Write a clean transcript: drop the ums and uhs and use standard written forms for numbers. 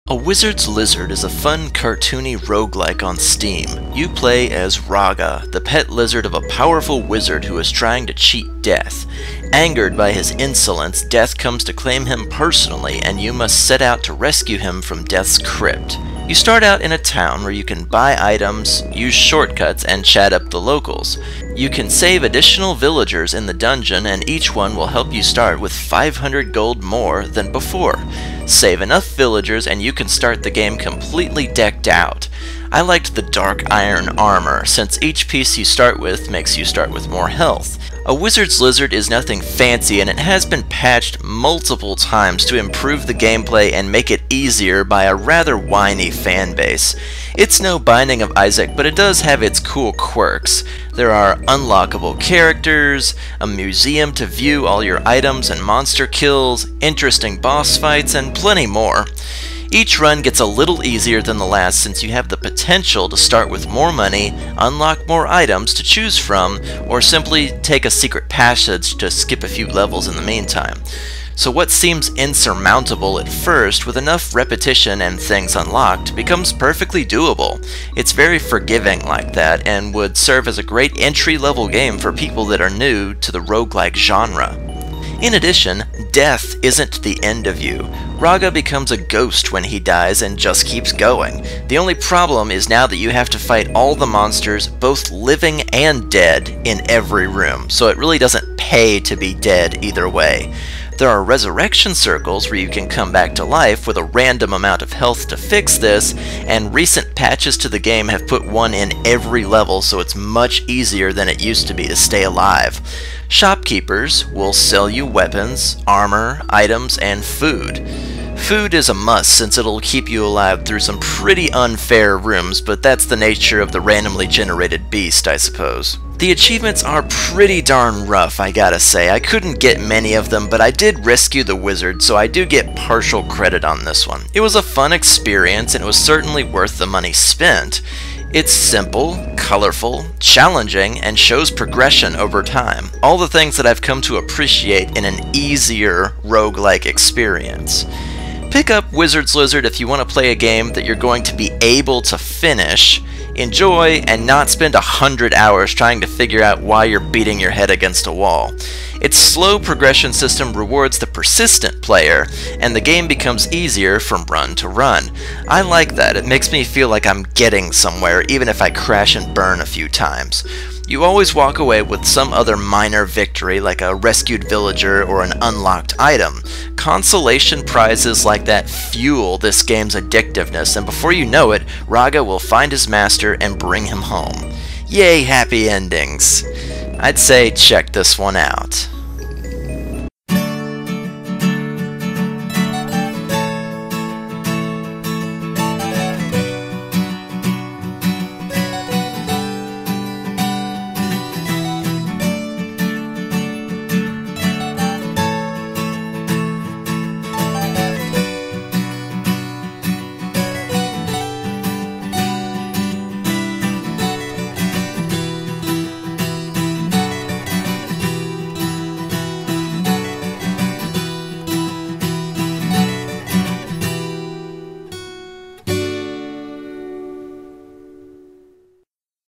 A Wizard's Lizard is a fun, cartoony roguelike on Steam. You play as Raga, the pet lizard of a powerful wizard who is trying to cheat Death. Angered by his insolence, Death comes to claim him personally, and you must set out to rescue him from Death's crypt. You start out in a town where you can buy items, use shortcuts, and chat up the locals. You can save additional villagers in the dungeon, and each one will help you start with 500 gold more than before. Save enough villagers and you can start the game completely decked out. I liked the dark iron armor, since each piece you start with makes you start with more health. A Wizard's Lizard is nothing fancy, and it has been patched multiple times to improve the gameplay and make it easier by a rather whiny fanbase. It's no Binding of Isaac, but it does have its cool quirks. There are unlockable characters, a museum to view all your items and monster kills, interesting boss fights, and plenty more. Each run gets a little easier than the last since you have the potential to start with more money, unlock more items to choose from, or simply take a secret passage to skip a few levels in the meantime. So what seems insurmountable at first, with enough repetition and things unlocked, becomes perfectly doable. It's very forgiving like that, and would serve as a great entry-level game for people that are new to the roguelike genre. In addition, death isn't the end of you. Raga becomes a ghost when he dies and just keeps going. The only problem is now that you have to fight all the monsters, both living and dead, in every room, so it really doesn't pay to be dead either way. There are resurrection circles where you can come back to life with a random amount of health to fix this, and recent patches to the game have put one in every level, so it's much easier than it used to be to stay alive. Shopkeepers will sell you weapons, armor, items, and food. Food is a must since it'll keep you alive through some pretty unfair rooms, but that's the nature of the randomly generated beast, I suppose. The achievements are pretty darn rough, I gotta say. I couldn't get many of them, but I did rescue the wizard, so I do get partial credit on this one. It was a fun experience, and it was certainly worth the money spent. It's simple, colorful, challenging, and shows progression over time. All the things that I've come to appreciate in an easier roguelike experience. Pick up Wizard's Lizard if you want to play a game that you're going to be able to finish, enjoy, and not spend 100 hours trying to figure out why you're beating your head against a wall. Its slow progression system rewards the persistent player, and the game becomes easier from run to run. I like that. It makes me feel like I'm getting somewhere, even if I crash and burn a few times. You always walk away with some other minor victory, like a rescued villager or an unlocked item. Consolation prizes like that fuel this game's addictiveness, and before you know it, Raga will find his master and bring him home. Yay, happy endings! I'd say check this one out.